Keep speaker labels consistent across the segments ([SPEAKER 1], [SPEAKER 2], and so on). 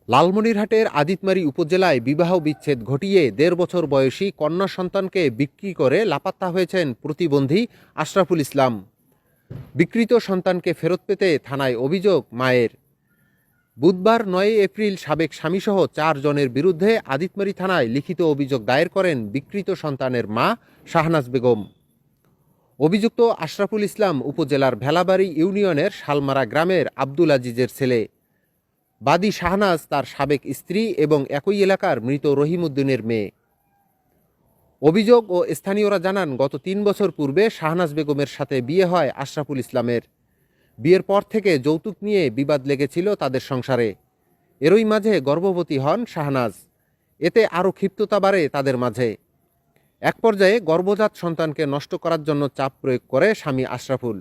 [SPEAKER 1] লালমনিরহাটের আদিতমারী উপজেলায় বিবাহ বিচ্ছেদ ঘটিয়ে ১.৫ বছর বয়সী কন্যা সন্তানকে বিক্রি করে লাপাত্তা হয়েছেন প্রতিবন্ধী আশরাফুল ইসলাম। বিক্রিত সন্তানকে ফেরত পেতে থানায় অভিযোগ মায়ের। বুধবার ৯ এপ্রিল সাবেক স্বামীসহ ৪ জনের বিরুদ্ধে আদিতমারী থানায় লিখিত অভিযোগ দায়ের করেন বিক্রিত সন্তানের মা শাহনাজ বেগম। অভিযুক্ত আশরাফুল ইসলাম উপজেলার ভেলাবাড়ি ইউনিয়নের শালমারা গ্রামের আব্দুল আজিজের ছেলে। বাদী শাহনাজ তার সাবেক স্ত্রী এবং একই এলাকার মৃত রহিমউদ্দিনের মেয়ে। অভিযোগ ও স্থানীয়রা জানান, গত ৩ বছর পূর্বে শাহনাজ বেগমের সাথে বিয়ে হয় আশরাফুল ইসলামের। বিয়ের পর থেকে যৌতুক নিয়ে বিবাদ লেগেছিল তাদের সংসারে। এরই মাঝে গর্ভবতী হন শাহনাজ। এতে আরও ক্ষিপ্ততা বাড়ে তাদের মাঝে। এক পর্যায়ে গর্ভজাত সন্তানকে নষ্ট করার জন্য চাপ প্রয়োগ করে স্বামী আশরাফুল,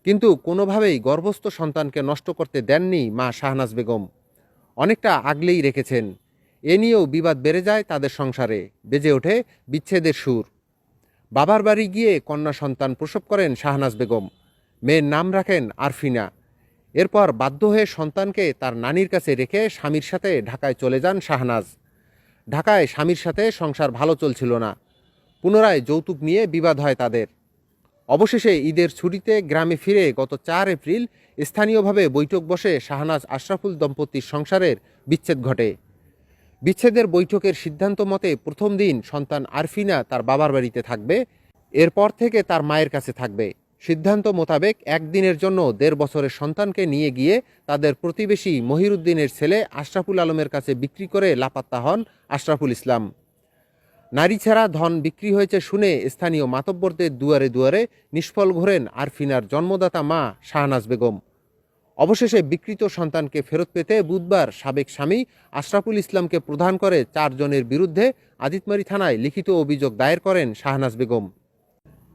[SPEAKER 1] কিন্তু কোনোভাবেই গর্ভস্থ সন্তানকে নষ্ট করতে দেননি মা শাহনাজ বেগম। অনেকটা আগলেই রেখেছেন। এ নিয়েও বিবাদ বেড়ে যায় তাদের সংসারে, বেজে ওঠে বিচ্ছেদের সুর। বাবার বাড়ি গিয়ে কন্যা সন্তান প্রসব করেন শাহনাজ বেগম। মেয়ের নাম রাখেন আরফিনা। এরপর বাধ্য হয়ে সন্তানকে তার নানির কাছে রেখে স্বামীর সাথে ঢাকায় চলে যান শাহনাজ। ঢাকায় স্বামীর সাথে সংসার ভালো চলছিল না। পুনরায় যৌতুক নিয়ে বিবাদ হয় তাদের। অবশেষে ঈদের ছুটিতে গ্রামে ফিরে গত ৪ এপ্রিল স্থানীয়ভাবে বৈঠক বসে শাহনাজ আশরাফুল দম্পতির সংসারের বিচ্ছেদ ঘটে। বিচ্ছেদের বৈঠকের সিদ্ধান্ত মতে প্রথম দিন সন্তান আরফিনা তার বাবার বাড়িতে থাকবে, এরপর থেকে তার মায়ের কাছে থাকবে। সিদ্ধান্ত মোতাবেক একদিনের জন্য ১.৫ বছরের সন্তানকে নিয়ে গিয়ে তাদের প্রতিবেশী মহিরুদ্দিনের ছেলে আশরাফুল আলমের কাছে বিক্রি করে লাপাত্তা হন আশরাফুল ইসলাম। নারী ছাড়া ধন বিক্রি হয়েছে শুনে স্থানীয় মাতব্বরদের দুয়ারে দুয়ারে নিষ্ফল ঘোরেন আরফিনার জন্মদাতা মা শাহনাজ বেগম। অবশেষে বিক্রিত সন্তানকে ফেরত পেতে বুধবার সাবেক স্বামী আশরাফুল ইসলামকে প্রধান করে ৪ জনের বিরুদ্ধে আদিতমারী থানায় লিখিত অভিযোগ দায়ের করেন শাহনাজ বেগম।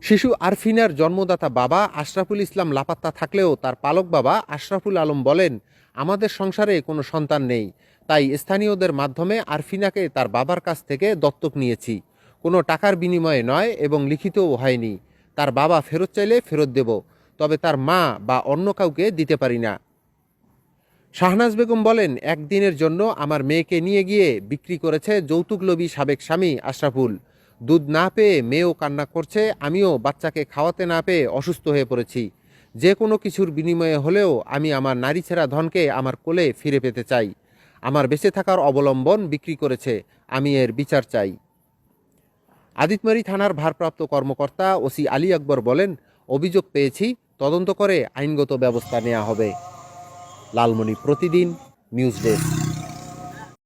[SPEAKER 1] শিশু আরফিনার জন্মদাতা বাবা আশরাফুল ইসলাম লাপাত্তা থাকলেও তার পালক বাবা আশরাফুল আলম বলেন, আমাদের সংসারে কোনো সন্তান নেই, তাই স্থানীয়দের মাধ্যমে আরফিনাকে তার বাবার কাছ থেকে দত্তক নিয়েছি। কোনো টাকার বিনিময়ে নয় এবং লিখিতও হয়নি। তার বাবা ফেরত চাইলে ফেরত দেব, তবে তার মা বা অন্য কাউকে দিতে পারি না। শাহনাজ বেগম বলেন, একদিনের জন্য আমার মেয়েকে নিয়ে গিয়ে বিক্রি করেছে যৌতুকলোভী সাবেক স্বামী আশরাফুল। দুধ না পেয়ে মেয়েও কান্না করছে, আমিও বাচ্চাকে খাওয়াতে না পেয়ে অসুস্থ হয়ে পড়েছি। যে কোনো কিছুর বিনিময়ে হলেও আমি আমার নারী ছেঁড়া ধনকে আমার কোলে ফিরে পেতে চাই। আমার বেঁচে থাকার অবলম্বন বিক্রি করেছে, আমি এর বিচার চাই। আদিতমারী থানার ভারপ্রাপ্ত কর্মকর্তা ওসি আলী আকবর বলেন, অভিযোগ পেয়েছি, তদন্ত করে আইনগত ব্যবস্থা নেওয়া হবে। লালমনি প্রতিদিন নিউজ ডেস্ক।